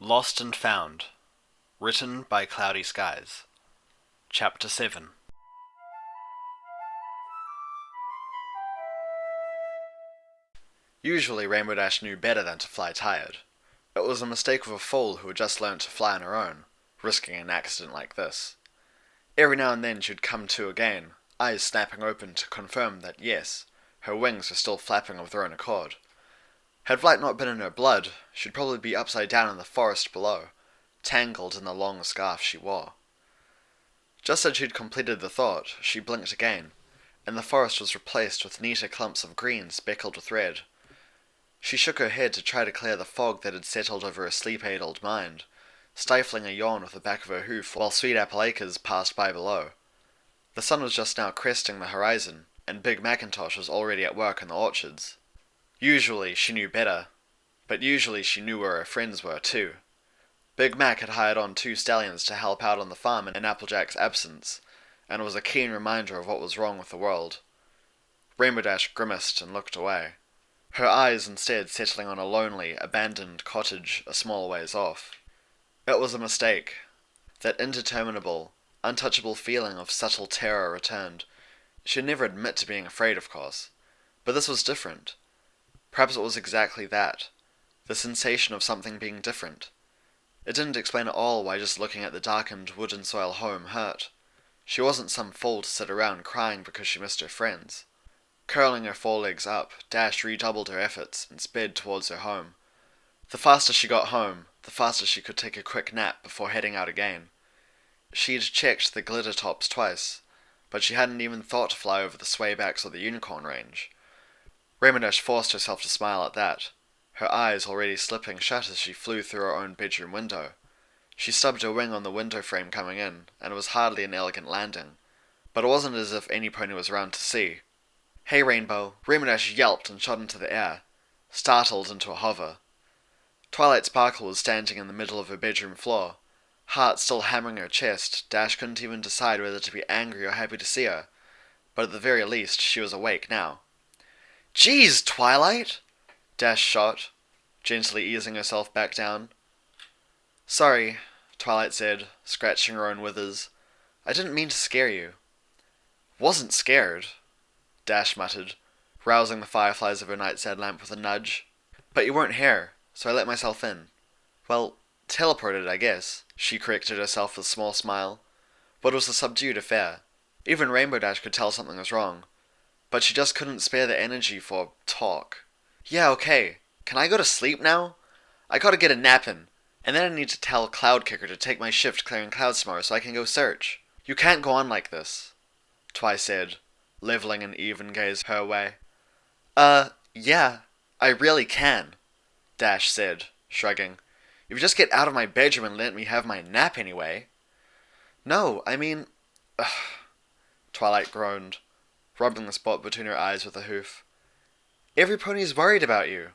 Lost and Found, written by Cloudy Skies. Chapter 7. Usually Rainbow Dash knew better than to fly tired. It was a mistake of a fool who had just learnt to fly on her own, risking an accident like this. Every now and then she would come to again, eyes snapping open to confirm that yes, her wings were still flapping of their own accord. Had flight not been in her blood, she'd probably be upside down in the forest below, tangled in the long scarf she wore. Just as she'd completed the thought, she blinked again, and the forest was replaced with neater clumps of green speckled with red. She shook her head to try to clear the fog that had settled over her sleep-addled mind, stifling a yawn with the back of her hoof while sweet apple acres passed by below. The sun was just now cresting the horizon, and Big Macintosh was already at work in the orchards. Usually she knew better, but usually she knew where her friends were too. Big Mac had hired on 2 stallions to help out on the farm in Applejack's absence, and it was a keen reminder of what was wrong with the world. Rainbow Dash grimaced and looked away, her eyes instead settling on a lonely, abandoned cottage a small ways off. It was a mistake. That indeterminable, untouchable feeling of subtle terror returned. She'd never admit to being afraid, of course, but this was different. Perhaps it was exactly that, the sensation of something being different. It didn't explain at all why just looking at the darkened wood and soil home hurt. She wasn't some fool to sit around crying because she missed her friends. Curling her forelegs up, Dash redoubled her efforts and sped towards her home. The faster she got home, the faster she could take a quick nap before heading out again. She'd checked the glitter tops twice, but she hadn't even thought to fly over the swaybacks or the unicorn range. Rainbow Dash forced herself to smile at that, her eyes already slipping shut as she flew through her own bedroom window. She stubbed her wing on the window frame coming in, and it was hardly an elegant landing, but it wasn't as if any pony was around to see. "Hey, Rainbow!" Rainbow Dash yelped and shot into the air, startled into a hover. Twilight Sparkle was standing in the middle of her bedroom floor. Heart still hammering her chest, Dash couldn't even decide whether to be angry or happy to see her, but at the very least she was awake now. "Geez, Twilight!" Dash shot, gently easing herself back down. "Sorry," Twilight said, scratching her own withers. "I didn't mean to scare you." "Wasn't scared," Dash muttered, rousing the fireflies of her nightstand lamp with a nudge. "But you weren't here, so I let myself in. Well, teleported, I guess," she corrected herself with a small smile. But it was a subdued affair. Even Rainbow Dash could tell something was wrong, but she just couldn't spare the energy for talk. "Yeah, okay. Can I go to sleep now? I gotta get a nap in, and then I need to tell Cloudkicker to take my shift clearing clouds tomorrow so I can go search. You can't go on like this," Twi said, leveling an even gaze her way. Yeah, I really can," Dash said, shrugging. "If you just get out of my bedroom and let me have my nap anyway." "No, I mean..." Ugh, Twilight groaned, rubbing the spot between her eyes with a hoof. "Every pony's worried about you."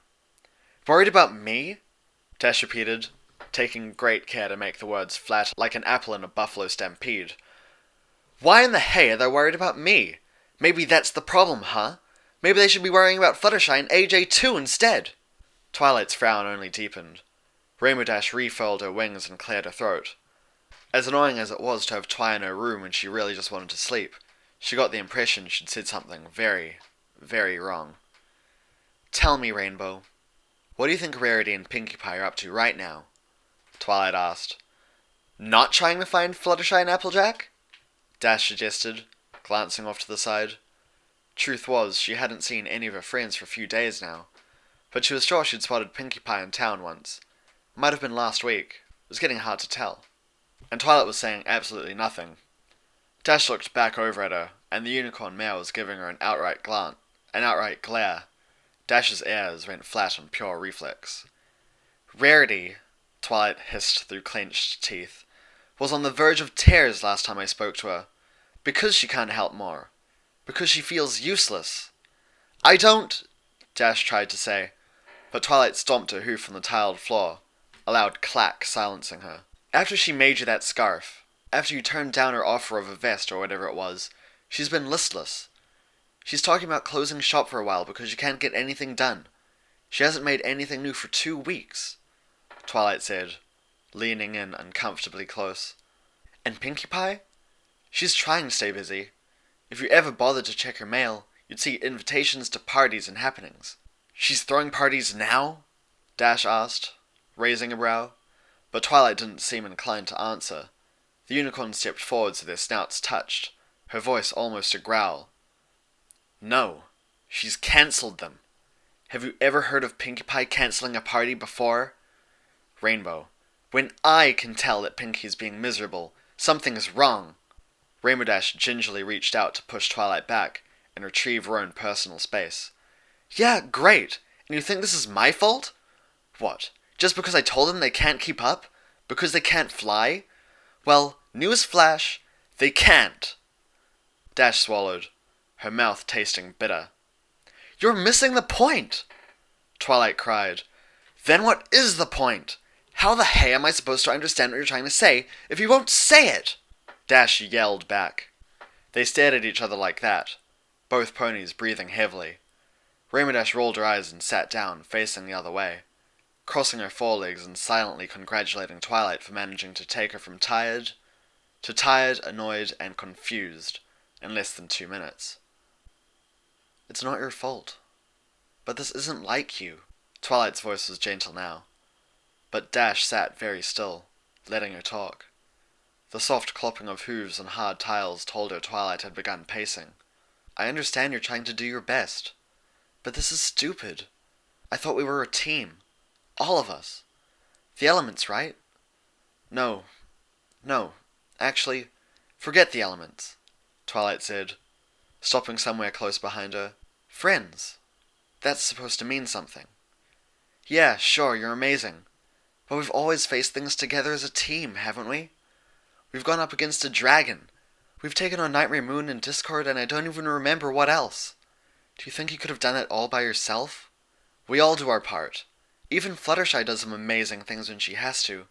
"Worried about me?" Dash repeated, taking great care to make the words flat like an apple in a buffalo stampede. "Why in the hay are they worried about me? Maybe that's the problem, huh? Maybe they should be worrying about Fluttershy and AJ too instead." Twilight's frown only deepened. Rainbow Dash refurled her wings and cleared her throat. As annoying as it was to have Twi in her room when she really just wanted to sleep, she got the impression she'd said something very, very wrong. "Tell me, Rainbow, what do you think Rarity and Pinkie Pie are up to right now?" Twilight asked. "Not trying to find Fluttershy and Applejack?" Dash suggested, glancing off to the side. Truth was, she hadn't seen any of her friends for a few days now, but she was sure she'd spotted Pinkie Pie in town once. It might have been last week. It was getting hard to tell. And Twilight was saying absolutely nothing. Dash looked back over at her, and the unicorn mare was giving her an outright glare. Dash's ears went flat on pure reflex. "Rarity," Twilight hissed through clenched teeth, "was on the verge of tears last time I spoke to her. Because she can't help more. Because she feels useless." "I don't..." Dash tried to say, but Twilight stomped her hoof on the tiled floor, a loud clack silencing her. "After she made you that scarf, after you turned down her offer of a vest or whatever it was, she's been listless. She's talking about closing shop for a while because you can't get anything done. She hasn't made anything new for 2 weeks," Twilight said, leaning in uncomfortably close. And Pinkie Pie? She's trying to stay busy. If you ever bothered to check her mail, you'd see invitations to parties and happenings. She's throwing parties now? Dash asked, raising a brow. But Twilight didn't seem inclined to answer. The unicorn stepped forward so their snouts touched, her voice almost a growl. No, she's cancelled them. Have you ever heard of Pinkie Pie cancelling a party before? Rainbow. When I can tell that Pinkie's being miserable, something's wrong. Rainbow Dash gingerly reached out to push Twilight back and retrieve her own personal space. Yeah, great. And you think this is my fault? What? Just because I told them they can't keep up? Because they can't fly? Well, newsflash, they can't. Dash swallowed, her mouth tasting bitter. You're missing the point! Twilight cried. Then what is the point? How the hey am I supposed to understand what you're trying to say if you won't say it? Dash yelled back. They stared at each other like that, both ponies breathing heavily. Rainbow Dash rolled her eyes and sat down, facing the other way, crossing her forelegs and silently congratulating Twilight for managing to take her from tired to tired, annoyed, and confused in less than 2 minutes. It's not your fault. But this isn't like you. Twilight's voice was gentle now. But Dash sat very still, letting her talk. The soft clopping of hooves on hard tiles told her Twilight had begun pacing. I understand you're trying to do your best. But this is stupid. I thought we were a team. All of us. The elements, right? No. Actually, forget the elements, Twilight said, stopping somewhere close behind her. Friends. That's supposed to mean something. Yeah, sure, you're amazing. But we've always faced things together as a team, haven't we? We've gone up against a dragon. We've taken on Nightmare Moon and Discord, and I don't even remember what else. Do you think you could have done it all by yourself? We all do our part. Even Fluttershy does some amazing things when she has to.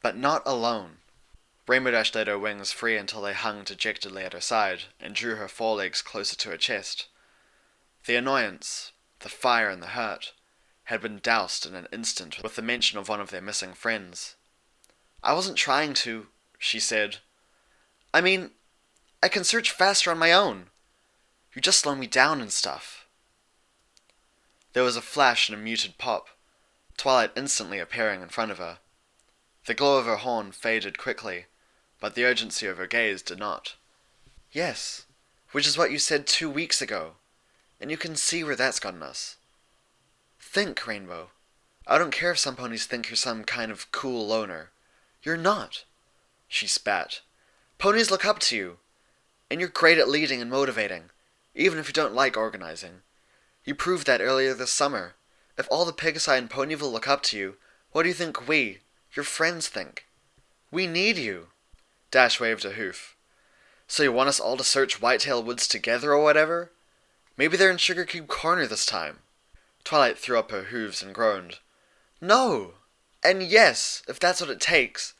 But not alone. Rainbow Dash let her wings free until they hung dejectedly at her side, and drew her forelegs closer to her chest. The annoyance, the fire and the hurt, had been doused in an instant with the mention of one of their missing friends. I wasn't trying to, she said. I mean, I can search faster on my own. You just slow me down and stuff. There was a flash and a muted pop, Twilight instantly appearing in front of her. The glow of her horn faded quickly, but the urgency of her gaze did not. Yes, which is what you said 2 weeks ago, and you can see where that's gotten us. Think, Rainbow. I don't care if some ponies think you're some kind of cool loner. You're not. She spat. Ponies look up to you, and you're great at leading and motivating, even if you don't like organizing. You proved that earlier this summer. If all the Pegasi in Ponyville look up to you, what do you think we, your friends, think? We need you. Dash waved a hoof. So you want us all to search Whitetail Woods together or whatever? Maybe they're in Sugar Cube Corner this time. Twilight threw up her hooves and groaned. No! And yes, if that's what it takes.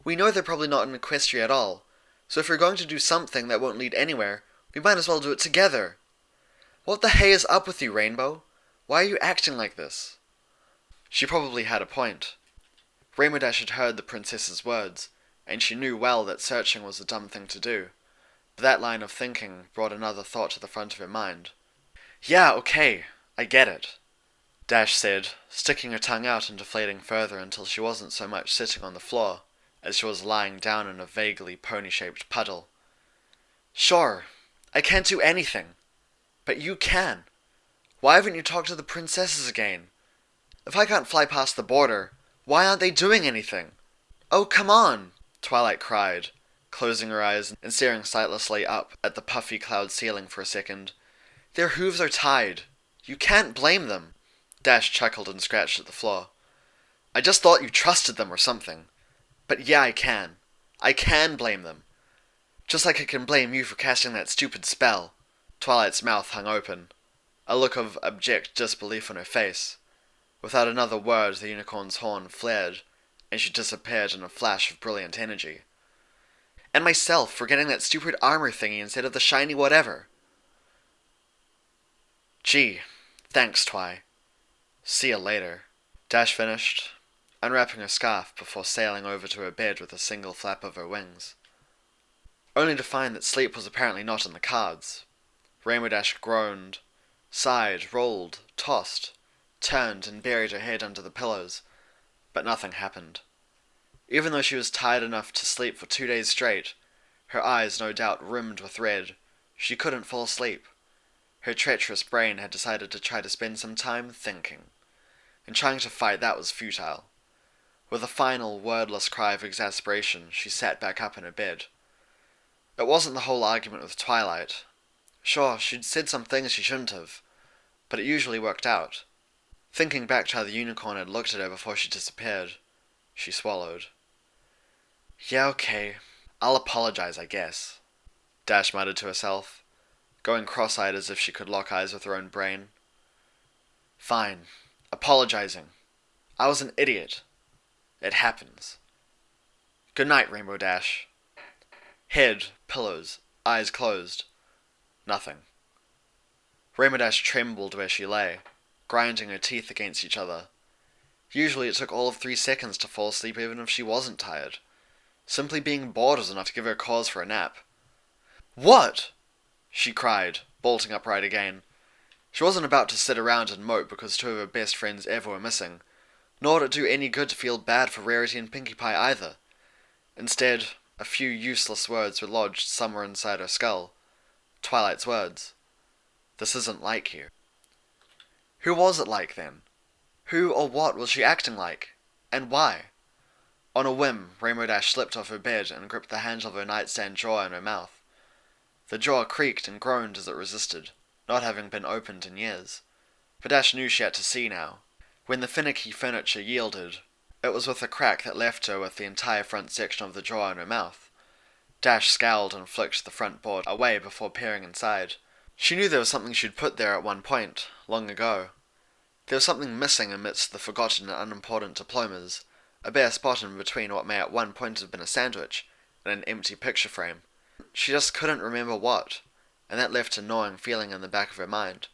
We know they're probably not in Equestria at all, so if you're going to do something that won't lead anywhere, we might as well do it together. What the hey is up with you, Rainbow? Why are you acting like this? She probably had a point. Rainbow Dash had heard the princess's words, and she knew well that searching was a dumb thing to do. But that line of thinking brought another thought to the front of her mind. Yeah, okay, I get it, Dash said, sticking her tongue out and deflating further until she wasn't so much sitting on the floor as she was lying down in a vaguely pony-shaped puddle. Sure, I can't do anything. But you can. Why haven't you talked to the princesses again? If I can't fly past the border, why aren't they doing anything? Oh, come on, Twilight cried, closing her eyes and staring sightlessly up at the puffy cloud ceiling for a second. Their hooves are tied. You can't blame them. Dash chuckled and scratched at the floor. I just thought you trusted them or something. But yeah, I can. I can blame them. Just like I can blame you for casting that stupid spell. Twilight's mouth hung open, a look of abject disbelief on her face. Without another word, the unicorn's horn flared, and she disappeared in a flash of brilliant energy. And myself for getting that stupid armor thingy instead of the shiny whatever. Gee, thanks, Twi. See ya later. Dash finished, unwrapping her scarf before sailing over to her bed with a single flap of her wings. Only to find that sleep was apparently not in the cards. Rainbow Dash groaned, sighed, rolled, tossed, turned and buried her head under the pillows, but nothing happened. Even though she was tired enough to sleep for 2 days straight, her eyes no doubt rimmed with red, she couldn't fall asleep. Her treacherous brain had decided to try to spend some time thinking, and trying to fight that was futile. With a final, wordless cry of exasperation, she sat back up in her bed. It wasn't the whole argument with Twilight. Sure, she'd said some things she shouldn't have, but it usually worked out. Thinking back to how the unicorn had looked at her before she disappeared, she swallowed. Yeah, okay. I'll apologize, I guess, Dash muttered to herself, going cross-eyed as if she could lock eyes with her own brain. Fine. Apologizing. I was an idiot. It happens. Good night, Rainbow Dash. Head, pillows, eyes closed. Nothing. Rainbow Dash trembled where she lay, grinding her teeth against each other. Usually it took all of 3 seconds to fall asleep even if she wasn't tired. Simply being bored was enough to give her cause for a nap. What? She cried, bolting upright again. She wasn't about to sit around and mope because 2 of her best friends ever were missing, nor did it do any good to feel bad for Rarity and Pinkie Pie either. Instead, a few useless words were lodged somewhere inside her skull. Twilight's words. This isn't like you. Who was it like then? Who or what was she acting like? And why? On a whim, Rainbow Dash slipped off her bed and gripped the handle of her nightstand drawer in her mouth. The drawer creaked and groaned as it resisted, not having been opened in years. But Dash knew she had to see now. When the finicky furniture yielded, it was with a crack that left her with the entire front section of the drawer in her mouth. Dash scowled and flicked the front board away before peering inside. She knew there was something she'd put there at one point, long ago. There was something missing amidst the forgotten and unimportant diplomas, a bare spot in between what may at one point have been a sandwich and an empty picture frame. She just couldn't remember what, and that left a gnawing feeling in the back of her mind.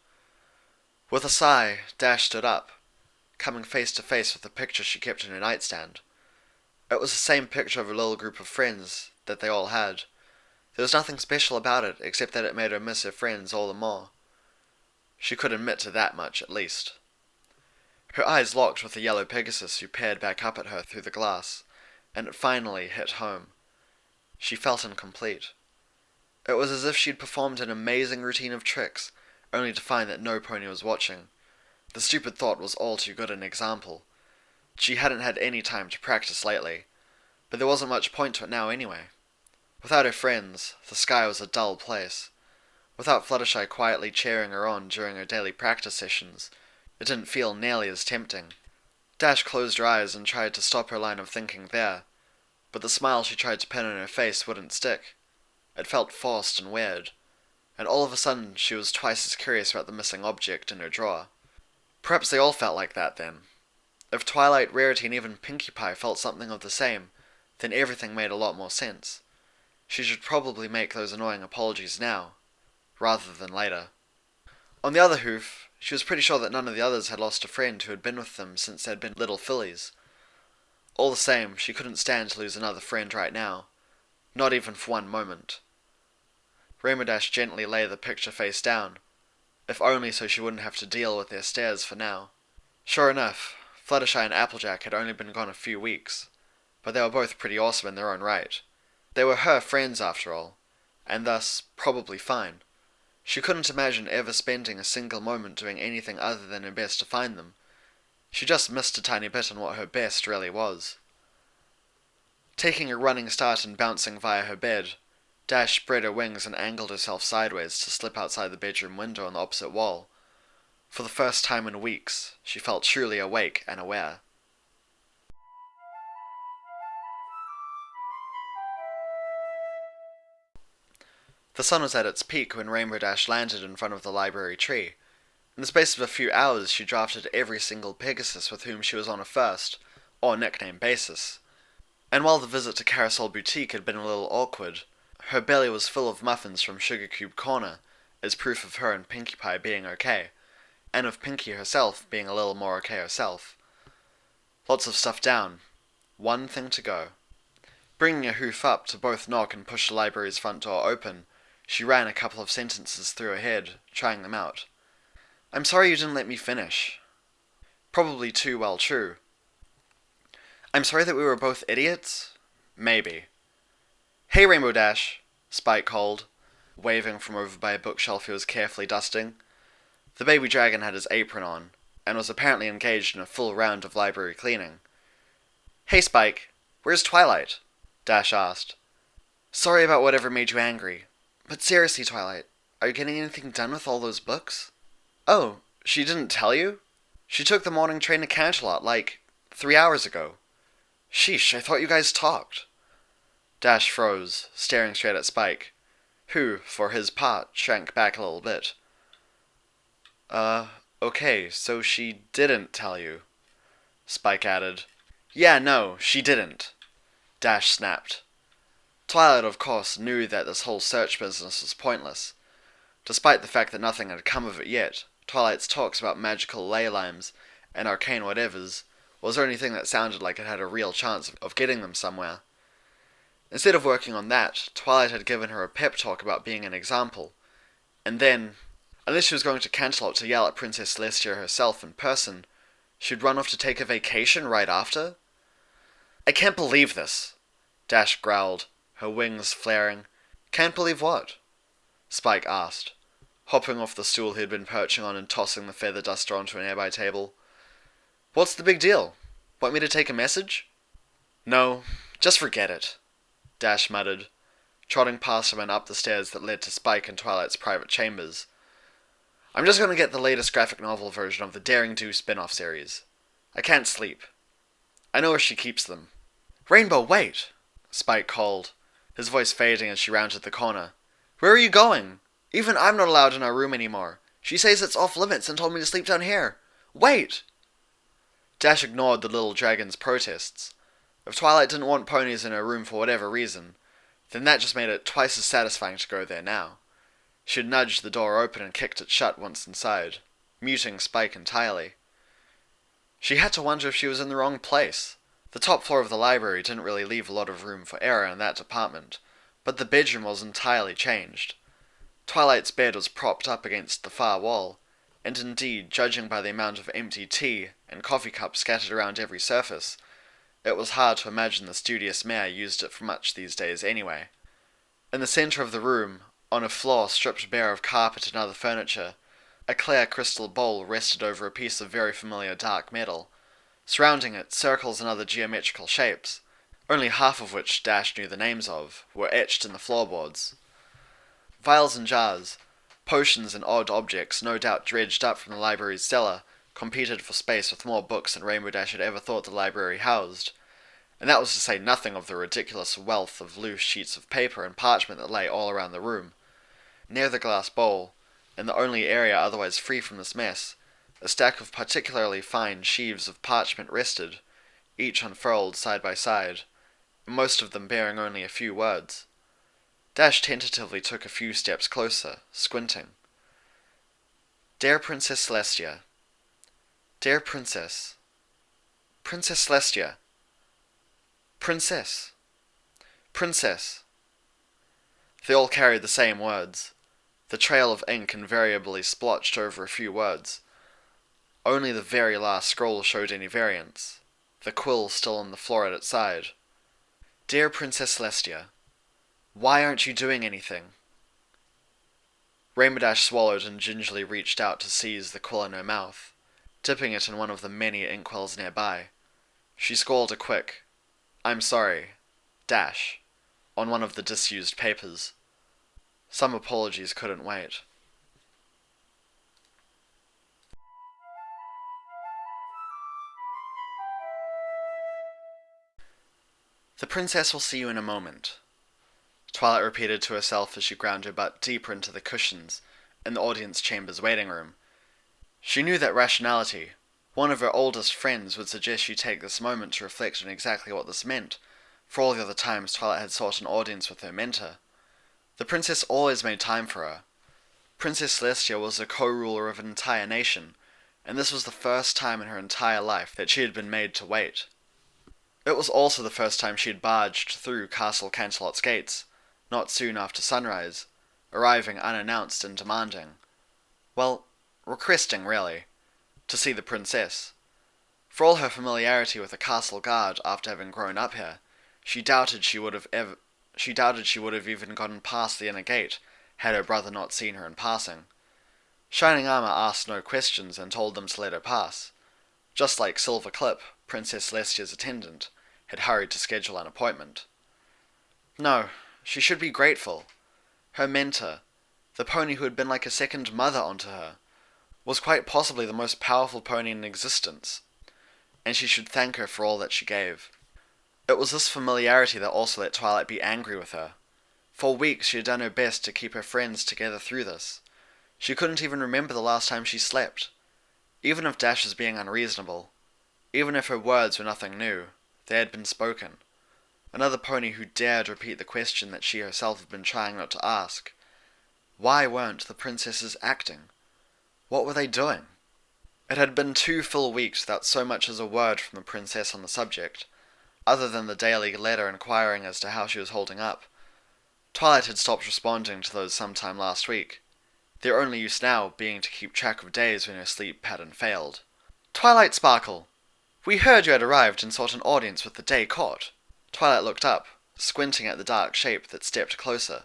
With a sigh, Dash stood up, coming face to face with the picture she kept in her nightstand. It was the same picture of a little group of friends that they all had. There was nothing special about it except that it made her miss her friends all the more. She could admit to that much, at least. Her eyes locked with the yellow Pegasus who peered back up at her through the glass, and it finally hit home. She felt incomplete. It was as if she'd performed an amazing routine of tricks, only to find that no pony was watching. The stupid thought was all too good an example. She hadn't had any time to practice lately, but there wasn't much point to it now anyway. Without her friends, the sky was a dull place. Without Fluttershy quietly cheering her on during her daily practice sessions, it didn't feel nearly as tempting. Dash closed her eyes and tried to stop her line of thinking there, but the smile she tried to pin on her face wouldn't stick. It felt forced and weird, and all of a sudden she was twice as curious about the missing object in her drawer. Perhaps they all felt like that then. If Twilight, Rarity, and even Pinkie Pie felt something of the same, then everything made a lot more sense. She should probably make those annoying apologies now, rather than later. On the other hoof, she was pretty sure that none of the others had lost a friend who had been with them since they'd been little fillies. All the same, she couldn't stand to lose another friend right now, not even for one moment. Rainbow Dash gently lay the picture face down, if only so she wouldn't have to deal with their stares for now. Sure enough, Fluttershy and Applejack had only been gone a few weeks, but they were both pretty awesome in their own right. They were her friends after all, and thus probably fine. She couldn't imagine ever spending a single moment doing anything other than her best to find them. She just missed a tiny bit on what her best really was. Taking a running start and bouncing via her bed, Dash spread her wings and angled herself sideways to slip outside the bedroom window on the opposite wall. For the first time in weeks, she felt truly awake and aware. The sun was at its peak when Rainbow Dash landed in front of the library tree. In the space of a few hours, she drafted every single Pegasus with whom she was on a first, or nickname basis. And while the visit to Carousel Boutique had been a little awkward, her belly was full of muffins from Sugar Cube Corner, as proof of her and Pinkie Pie being okay, and of Pinkie herself being a little more okay herself. Lots of stuff down. One thing to go. Bringing a hoof up to both knock and push the library's front door open, she ran a couple of sentences through her head, trying them out. I'm sorry you didn't let me finish. Probably too well true. I'm sorry that we were both idiots? Maybe. Hey, Rainbow Dash, Spike called, waving from over by a bookshelf he was carefully dusting. The baby dragon had his apron on, and was apparently engaged in a full round of library cleaning. Hey, Spike, where's Twilight? Dash asked. Sorry about whatever made you angry. But seriously, Twilight, are you getting anything done with all those books? Oh, she didn't tell you? She took the morning train to Canterlot, 3 hours ago. Sheesh, I thought you guys talked. Dash froze, staring straight at Spike, who, for his part, shrank back a little bit. Okay, so she didn't tell you, Spike added. Yeah, no, she didn't, Dash snapped. Twilight, of course, knew that this whole search business was pointless. Despite the fact that nothing had come of it yet, Twilight's talks about magical ley lines and arcane whatevers was the only thing that sounded like it had a real chance of getting them somewhere. Instead of working on that, Twilight had given her a pep talk about being an example, and then, unless she was going to Canterlot to yell at Princess Celestia herself in person, she'd run off to take a vacation right after? I can't believe this, Dash growled, her wings flaring. Can't believe what? Spike asked, hopping off the stool he had been perching on and tossing the feather duster onto a nearby table. What's the big deal? Want me to take a message? No, just forget it, Dash muttered, trotting past him and up the stairs that led to Spike and Twilight's private chambers. I'm just going to get the latest graphic novel version of the Daring Do spin-off series. I can't sleep. I know where she keeps them. Rainbow, wait! Spike called, his voice fading as she rounded the corner. Where are you going? Even I'm not allowed in our room anymore. She says it's off limits and told me to sleep down here. Wait! Dash ignored the little dragon's protests. If Twilight didn't want ponies in her room for whatever reason, then that just made it twice as satisfying to go there now. She had nudged the door open and kicked it shut once inside, muting Spike entirely. She had to wonder if she was in the wrong place. The top floor of the library didn't really leave a lot of room for error in that department, but the bedroom was entirely changed. Twilight's bed was propped up against the far wall, and indeed, judging by the amount of empty tea and coffee cups scattered around every surface, it was hard to imagine the studious mayor used it for much these days anyway. In the centre of the room, on a floor stripped bare of carpet and other furniture, a clear crystal bowl rested over a piece of very familiar dark metal. Surrounding it, circles and other geometrical shapes, only half of which Dash knew the names of, were etched in the floorboards. Vials and jars, potions and odd objects no doubt dredged up from the library's cellar, competed for space with more books than Rainbow Dash had ever thought the library housed, and that was to say nothing of the ridiculous wealth of loose sheets of paper and parchment that lay all around the room. Near the glass bowl, in the only area otherwise free from this mess, a stack of particularly fine sheaves of parchment rested, each unfurled side by side, most of them bearing only a few words. Dash tentatively took a few steps closer, squinting. Dear Princess Celestia. Dear Princess. Princess Celestia. Princess. Princess. They all carried the same words. The trail of ink invariably splotched over a few words. Only the very last scroll showed any variance, the quill still on the floor at its side. Dear Princess Celestia, why aren't you doing anything? Rainbow Dash swallowed and gingerly reached out to seize the quill in her mouth, dipping it in one of the many inkwells nearby. She scrawled a quick, I'm sorry, Dash, on one of the disused papers. Some apologies couldn't wait. The princess will see you in a moment, Twilight repeated to herself as she ground her butt deeper into the cushions in the audience chamber's waiting room. She knew that rationality, one of her oldest friends, would suggest she take this moment to reflect on exactly what this meant, for all the other times Twilight had sought an audience with her mentor. The princess always made time for her. Princess Celestia was the co-ruler of an entire nation, and this was the first time in her entire life that she had been made to wait. It was also the first time she had barged through Castle Canterlot's gates, not soon after sunrise, arriving unannounced and demanding, well, requesting really, to see the princess. For all her familiarity with the castle guard after having grown up here, she doubted she would have even gotten past the inner gate had her brother not seen her in passing. Shining Armour asked no questions and told them to let her pass, just like Silver Clip, Princess Celestia's attendant, had hurried to schedule an appointment. No, she should be grateful. Her mentor, the pony who had been like a second mother onto her, was quite possibly the most powerful pony in existence, and she should thank her for all that she gave. It was this familiarity that also let Twilight be angry with her. For weeks she had done her best to keep her friends together through this. She couldn't even remember the last time she slept. Even if Dash was being unreasonable, even if her words were nothing new, they had been spoken. Another pony who dared repeat the question that she herself had been trying not to ask. Why weren't the princesses acting? What were they doing? It had been 2 full weeks without so much as a word from the princess on the subject, other than the daily letter inquiring as to how she was holding up. Twilight had stopped responding to those sometime last week, their only use now being to keep track of days when her sleep pattern failed. Twilight Sparkle! We heard you had arrived and sought an audience with the day court. Twilight looked up, squinting at the dark shape that stepped closer.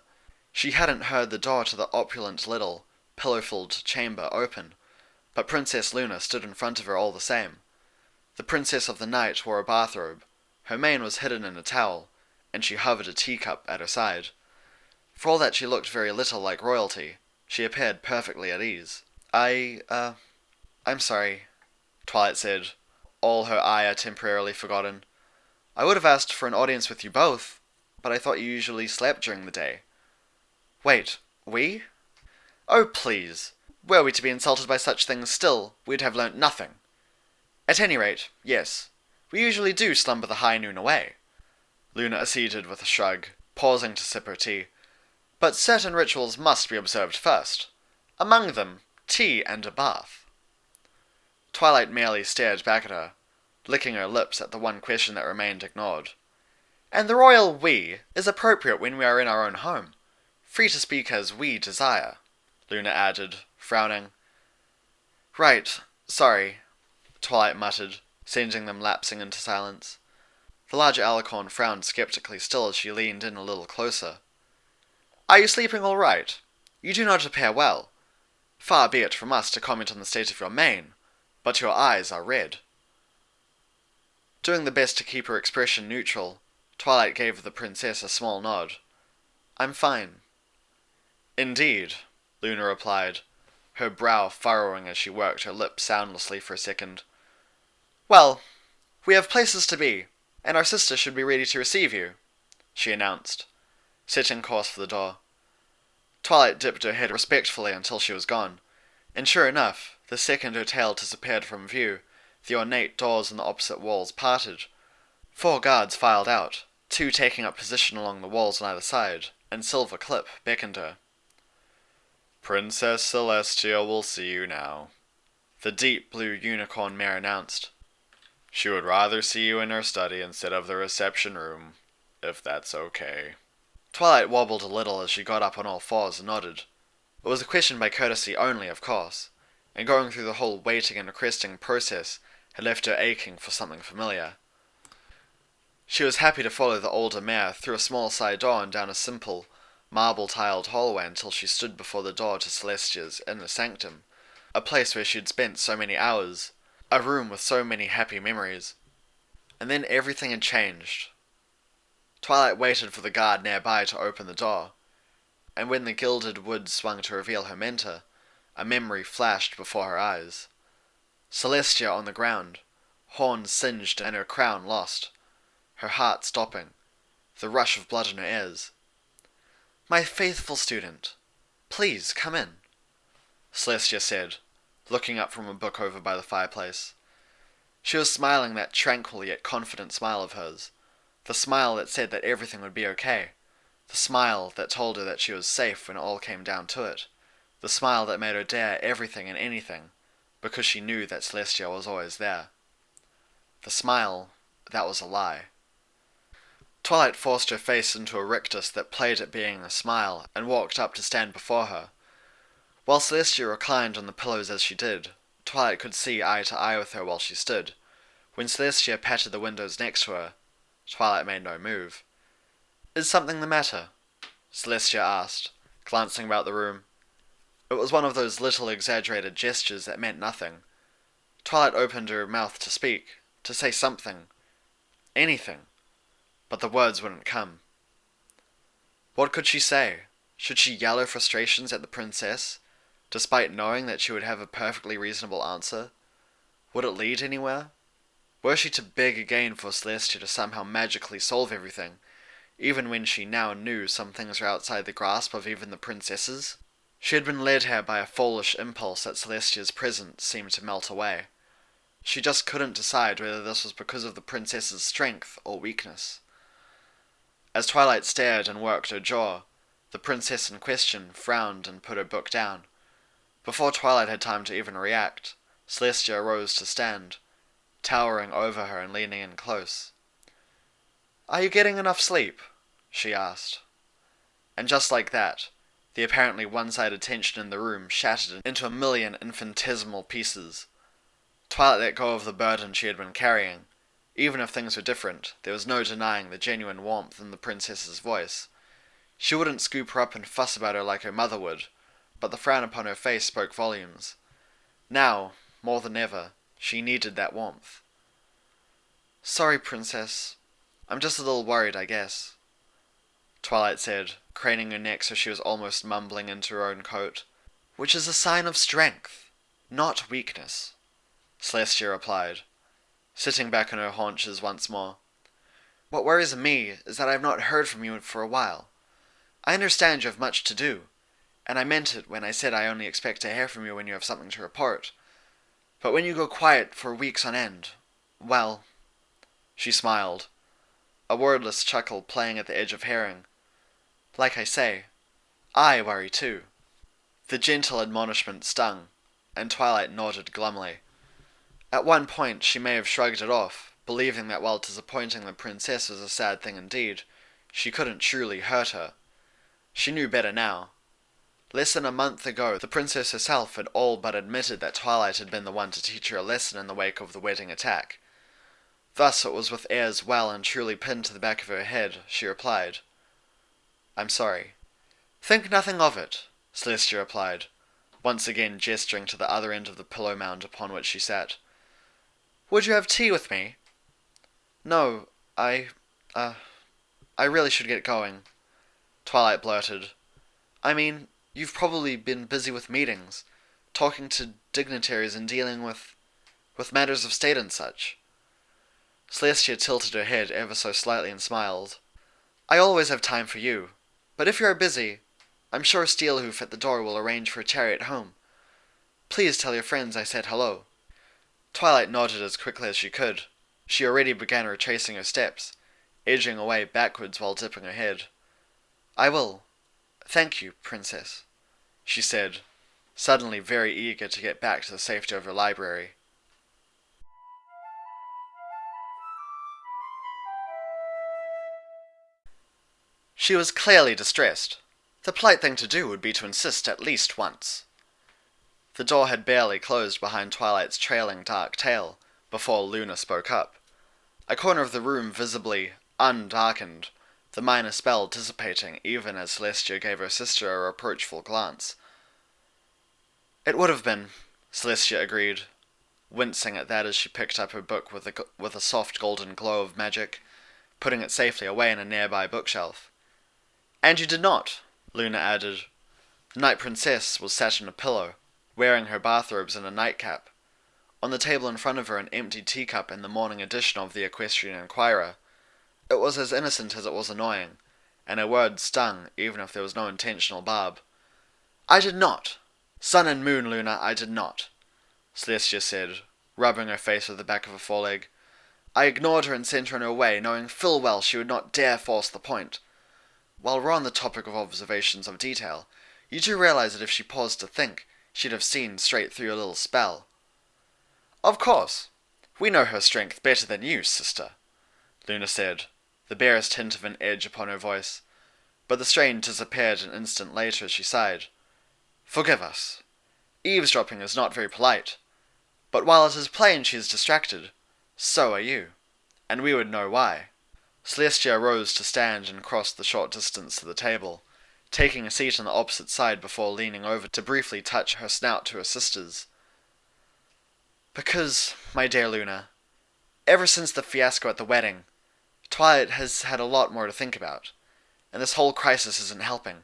She hadn't heard the door to the opulent little, pillow-filled chamber open, but Princess Luna stood in front of her all the same. The Princess of the Night wore a bathrobe, her mane was hidden in a towel, and she hovered a teacup at her side. For all that she looked very little like royalty, she appeared perfectly at ease. I'm sorry, Twilight said, all her ire temporarily forgotten. I would have asked for an audience with you both, but I thought you usually slept during the day. Wait, we? Oh, please! Were we to be insulted by such things still, we'd have learnt nothing. At any rate, yes, we usually do slumber the high noon away. Luna acceded with a shrug, pausing to sip her tea. But certain rituals must be observed first. Among them, tea and a bath. Twilight merely stared back at her, licking her lips at the one question that remained ignored. And the royal we is appropriate when we are in our own home, free to speak as we desire, Luna added, frowning. Right, sorry, Twilight muttered, sending them lapsing into silence. The larger alicorn frowned skeptically still as she leaned in a little closer. Are you sleeping all right? You do not appear well. Far be it from us to comment on the state of your mane, but your eyes are red. Doing the best to keep her expression neutral, Twilight gave the princess a small nod. I'm fine. Indeed, Luna replied, her brow furrowing as she worked her lips soundlessly for a second. Well, we have places to be, and our sister should be ready to receive you, she announced, setting course for the door. Twilight dipped her head respectfully until she was gone, and sure enough, the second her tail disappeared from view, the ornate doors in the opposite walls parted. 4 guards filed out, 2 taking up position along the walls on either side, and Silver Clip beckoned her. Princess Celestia will see you now, the deep blue unicorn mare announced. She would rather see you in her study instead of the reception room, if that's okay. Twilight wobbled a little as she got up on all fours and nodded. It was a question by courtesy only, of course, and going through the whole waiting and requesting process had left her aching for something familiar. She was happy to follow the older mare through a small side door and down a simple, marble-tiled hallway until she stood before the door to Celestia's inner sanctum, a place where she had spent so many hours, a room with so many happy memories. And then everything had changed. Twilight waited for the guard nearby to open the door, and when the gilded wood swung to reveal her mentor, a memory flashed before her eyes. Celestia on the ground, horns singed and her crown lost, her heart stopping, the rush of blood in her ears. My faithful student, please come in, Celestia said, looking up from a book over by the fireplace. She was smiling that tranquil yet confident smile of hers, the smile that said that everything would be okay, the smile that told her that she was safe when it all came down to it, the smile that made her dare everything and anything, because she knew that Celestia was always there. The smile, that was a lie. Twilight forced her face into a rictus that played at being a smile, and walked up to stand before her. While Celestia reclined on the pillows as she did, Twilight could see eye to eye with her while she stood. When Celestia patted the windows next to her, Twilight made no move. "Is something the matter?" Celestia asked, glancing about the room. It was one of those little exaggerated gestures that meant nothing. Twilight opened her mouth to speak, to say something. Anything. But the words wouldn't come. What could she say? Should she yell her frustrations at the princess, despite knowing that she would have a perfectly reasonable answer? Would it lead anywhere? Were she to beg again for Celestia to somehow magically solve everything, even when she now knew some things were outside the grasp of even the princesses? She had been led here by a foolish impulse that Celestia's presence seemed to melt away. She just couldn't decide whether this was because of the princess's strength or weakness. As Twilight stared and worked her jaw, the princess in question frowned and put her book down. Before Twilight had time to even react, Celestia rose to stand, towering over her and leaning in close. "Are you getting enough sleep?" she asked. And just like that, the apparently one-sided tension in the room shattered into a million infinitesimal pieces. Twilight let go of the burden she had been carrying. Even if things were different, there was no denying the genuine warmth in the princess's voice. She wouldn't scoop her up and fuss about her like her mother would, but the frown upon her face spoke volumes. Now, more than ever, she needed that warmth. "Sorry, princess. I'm just a little worried, I guess," Twilight said, craning her neck so she was almost mumbling into her own coat. "Which is a sign of strength, not weakness," Celestia replied, sitting back on her haunches once more. "What worries me is that I have not heard from you for a while. I understand you have much to do, and I meant it when I said I only expect to hear from you when you have something to report. But when you go quiet for weeks on end, well..." She smiled, a wordless chuckle playing at the edge of hearing. "Like I say, I worry too." The gentle admonishment stung, and Twilight nodded glumly. At one point she may have shrugged it off, believing that while disappointing the princess was a sad thing indeed, she couldn't truly hurt her. She knew better now. Less than a month ago, the princess herself had all but admitted that Twilight had been the one to teach her a lesson in the wake of the wedding attack. Thus it was with airs well and truly pinned to the back of her head, she replied, "I'm sorry." "Think nothing of it," Celestia replied, once again gesturing to the other end of the pillow mound upon which she sat. "Would you have tea with me?" "No, I really should get going," Twilight blurted. "I mean, you've probably been busy with meetings, talking to dignitaries and dealing with matters of state and such." Celestia tilted her head ever so slightly and smiled. "I always have time for you, but if you are busy, I'm sure Steelhoof at the door will arrange for a chariot home. Please tell your friends I said hello." Twilight nodded as quickly as she could. She already began retracing her steps, edging away backwards while dipping her head. "I will. Thank you, princess," she said, suddenly very eager to get back to the safety of her library. She was clearly distressed. The polite thing to do would be to insist at least once. The door had barely closed behind Twilight's trailing dark tail before Luna spoke up. A corner of the room visibly undarkened, the minor spell dissipating even as Celestia gave her sister a reproachful glance. "It would have been," Celestia agreed, wincing at that as she picked up her book with a soft golden glow of magic, putting it safely away in a nearby bookshelf. "And you did not," Luna added. The Night Princess was sat on a pillow, wearing her bathrobes and a nightcap. On the table in front of her an empty teacup and the morning edition of the Equestrian Inquirer. It was as innocent as it was annoying, and her words stung even if there was no intentional barb. "I did not. Sun and moon, Luna, I did not," Celestia said, rubbing her face with the back of her foreleg. "I ignored her and sent her on her way, knowing full well she would not dare force the point. While we're on the topic of observations of detail, you do realize that if she paused to think, she'd have seen straight through your little spell." Of course. We know her strength better than you, sister, Luna said, the barest hint of an edge upon her voice, but the strain disappeared an instant later as she sighed. Forgive us. Eavesdropping is not very polite, but while it is plain she is distracted, so are you, and we would know why. Celestia rose to stand and crossed the short distance to the table, taking a seat on the opposite side before leaning over to briefly touch her snout to her sister's. Because, my dear Luna, ever since the fiasco at the wedding, Twilight has had a lot more to think about, and this whole crisis isn't helping.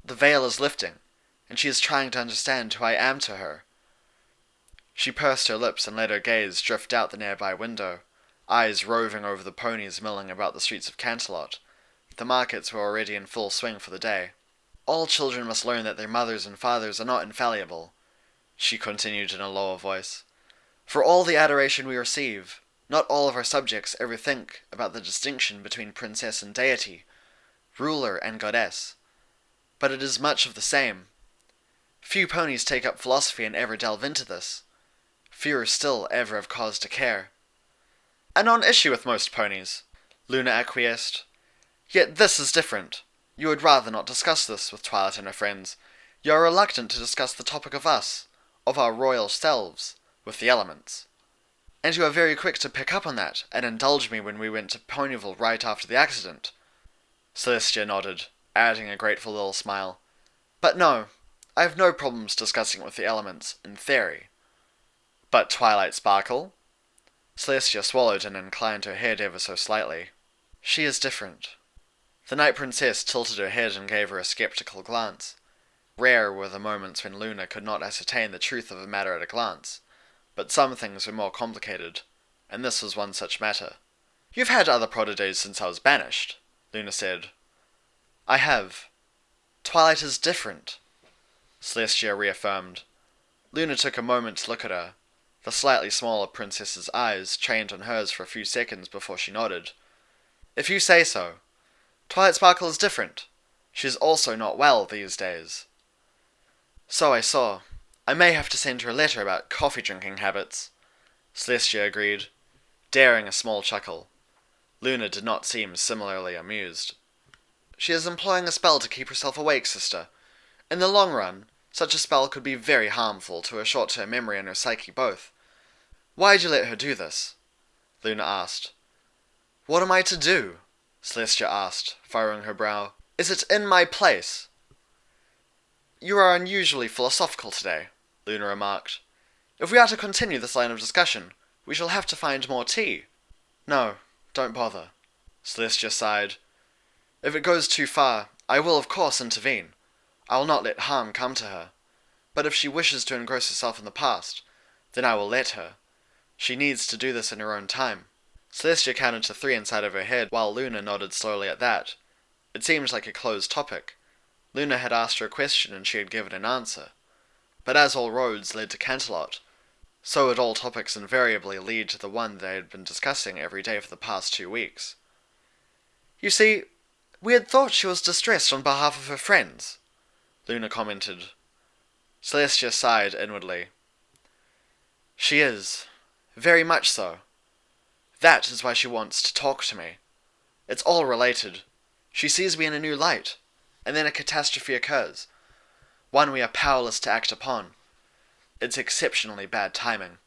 The veil is lifting, and she is trying to understand who I am to her. She pursed her lips and let her gaze drift out the nearby window, eyes roving over the ponies milling about the streets of Canterlot. The markets were already in full swing for the day. All children must learn that their mothers and fathers are not infallible, she continued in a lower voice. For all the adoration we receive, not all of our subjects ever think about the distinction between princess and deity, ruler and goddess. But it is much of the same. Few ponies take up philosophy and ever delve into this. Fewer still ever have cause to care. A non-issue with most ponies, Luna acquiesced. Yet this is different. You would rather not discuss this with Twilight and her friends. You are reluctant to discuss the topic of us, of our royal selves, with the elements. And you are very quick to pick up on that, and indulge me when we went to Ponyville right after the accident. Celestia nodded, adding a grateful little smile. But no, I have no problems discussing it with the elements, in theory. But Twilight Sparkle? Celestia swallowed and inclined her head ever so slightly. She is different. The Night Princess tilted her head and gave her a skeptical glance. Rare were the moments when Luna could not ascertain the truth of a matter at a glance, but some things were more complicated, and this was one such matter. You've had other prodigies since I was banished, Luna said. I have. Twilight is different, Celestia reaffirmed. Luna took a moment to look at her, the slightly smaller princess's eyes trained on hers for a few seconds before she nodded. If you say so. Twilight Sparkle is different. She is also not well these days. So I saw. I may have to send her a letter about coffee-drinking habits, Celestia agreed, daring a small chuckle. Luna did not seem similarly amused. She is employing a spell to keep herself awake, sister. In the long run, such a spell could be very harmful to her short-term memory and her psyche both. Why'd you let her do this? Luna asked. What am I to do? Celestia asked, furrowing her brow. Is it in my place? You are unusually philosophical today, Luna remarked. If we are to continue this line of discussion, we shall have to find more tea. No, don't bother, Celestia sighed. If it goes too far, I will of course intervene. I will not let harm come to her. But if she wishes to engross herself in the past, then I will let her. She needs to do this in her own time. Celestia counted to 3 inside of her head, while Luna nodded slowly at that. It seemed like a closed topic. Luna had asked her a question and she had given an answer. But as all roads led to Canterlot, so would all topics invariably lead to the one they had been discussing every day for the past 2 weeks. You see, we had thought she was distressed on behalf of her friends, Luna commented. Celestia sighed inwardly. She is. Very much so. That is why she wants to talk to me. It's all related. She sees me in a new light, and then a catastrophe occurs. One we are powerless to act upon. It's exceptionally bad timing.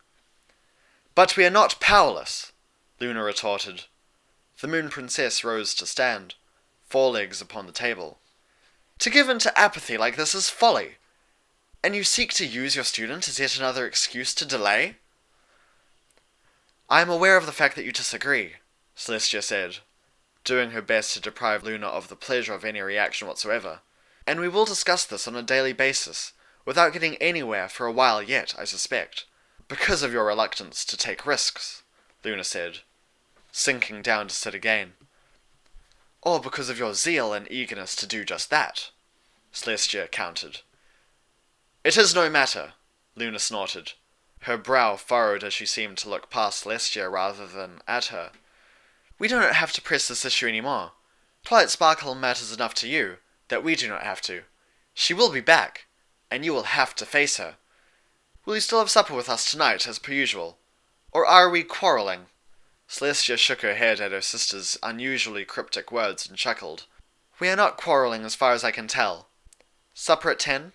But we are not powerless, Luna retorted. The Moon Princess rose to stand, forelegs upon the table. To give in to apathy like this is folly. And you seek to use your student as yet another excuse to delay? I am aware of the fact that you disagree, Celestia said, doing her best to deprive Luna of the pleasure of any reaction whatsoever. And we will discuss this on a daily basis, without getting anywhere for a while yet, I suspect. Because of your reluctance to take risks, Luna said, sinking down to sit again. Or because of your zeal and eagerness to do just that, Celestia countered. It is no matter, Luna snorted, her brow furrowed as she seemed to look past Celestia rather than at her. We do not have to press this issue any more. Twilight Sparkle matters enough to you that we do not have to. She will be back, and you will have to face her. Will you still have supper with us tonight, as per usual? Or are we quarrelling? Celestia shook her head at her sister's unusually cryptic words and chuckled. We are not quarrelling as far as I can tell. Supper at 10?